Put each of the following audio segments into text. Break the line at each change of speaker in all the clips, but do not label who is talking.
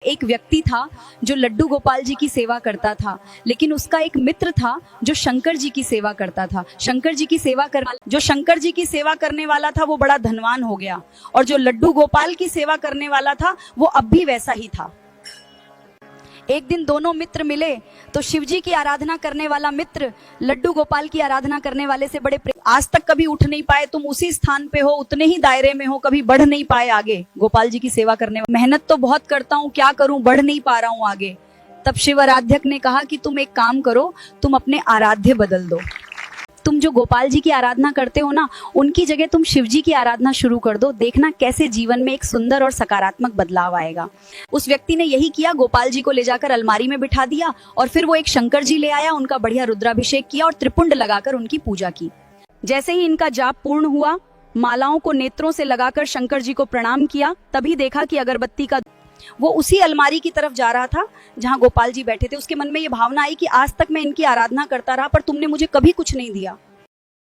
एक व्यक्ति था जो लड्डू गोपाल जी की सेवा करता था, लेकिन उसका एक मित्र था जो शंकर जी की सेवा करता था। जो शंकर जी की सेवा करने वाला था वो बड़ा धनवान हो गया, और जो लड्डू गोपाल की सेवा करने वाला था वो अब भी वैसा ही था। एक दिन दोनों मित्र मिले तो शिव जी की आराधना करने वाला मित्र लड्डू गोपाल की आराधना करने वाले से बड़े आज तक कभी उठ नहीं पाए, तुम उसी स्थान पे हो, उतने ही दायरे में हो, कभी बढ़ नहीं पाए आगे। गोपाल जी की सेवा करने मेहनत तो बहुत करता हूँ, क्या करूं, बढ़ नहीं पा रहा हूं आगे। तब शिव आराध्यक ने कहा कि तुम एक काम करो, तुम अपने आराध्य बदल दो। तुम जो गोपाल जी की आराधना करते हो ना, उनकी जगह तुम शिव जी की आराधना शुरू कर दो, देखना कैसे जीवन में एक सुंदर और सकारात्मक बदलाव आएगा। उस व्यक्ति ने यही किया, गोपाल जी को ले जाकर अलमारी में बिठा दिया और फिर वो एक शंकर जी ले आया, उनका बढ़िया रुद्राभिषेक किया और त्रिपुंड लगाकर उनकी पूजा की। जैसे ही इनका जाप पूर्ण हुआ, मालाओं को नेत्रों से लगाकर शंकर जी को प्रणाम किया, तभी देखा कि अगरबत्ती का वो उसी अलमारी की तरफ जा रहा था जहां गोपाल जी बैठे थे। उसके मन में ये भावना आई कि आज तक मैं इनकी आराधना करता रहा, पर तुमने मुझे कभी कुछ नहीं दिया।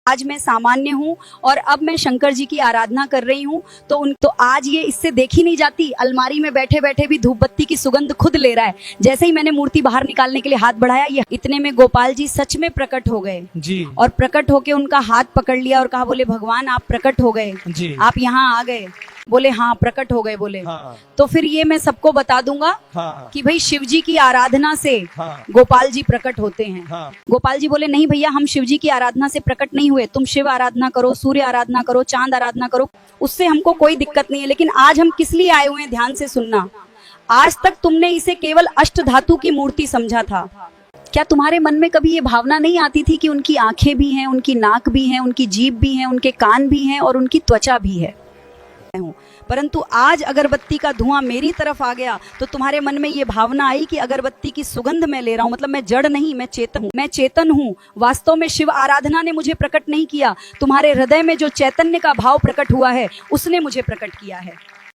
आज मैं सामान्य हूँ और अब मैं शंकर जी की आराधना कर रही हूँ, तो आज ये इससे देखी नहीं जाती, अलमारी में बैठे बैठे भी धूप बत्ती की सुगंध खुद ले रहा है। जैसे ही मैंने मूर्ति बाहर निकालने के लिए हाथ बढ़ाया, ये इतने में गोपाल जी सच में प्रकट हो गए जी। और प्रकट होके उनका हाथ पकड़ लिया और कहा, बोले भगवान आप प्रकट हो गए जी, आप यहाँ आ गए। बोले हाँ प्रकट हो गए। बोले हाँ। तो फिर ये मैं सबको बता दूंगा हाँ। कि भाई शिव जी की आराधना से हाँ। गोपाल जी प्रकट होते हैं हाँ। गोपाल जी बोले नहीं भैया, हम शिव जी की आराधना से प्रकट नहीं हुए, तुम शिव आराधना करो, सूर्य आराधना करो, चांद आराधना करो, उससे हमको कोई दिक्कत नहीं है। लेकिन आज हम किस लिए आए हुए हैं, ध्यान से सुनना। आज तक तुमने इसे केवल अष्ट धातु की मूर्ति समझा था। क्या तुम्हारे मन में कभी ये भावना नहीं आती थी कि उनकी आंखें भी हैं, उनकी नाक भी है, उनकी जीभ भी है, उनके कान भी हैं और उनकी त्वचा भी है? परंतु आज अगरबत्ती का धुआं मेरी तरफ आ गया तो तुम्हारे मन में ये भावना आई कि अगरबत्ती की सुगंध मैं ले रहा हूं, मतलब मैं जड़ नहीं, मैं चेतन हूं। वास्तव में शिव आराधना ने मुझे प्रकट नहीं किया, तुम्हारे हृदय में जो चैतन्य का भाव प्रकट हुआ है उसने मुझे प्रकट किया है।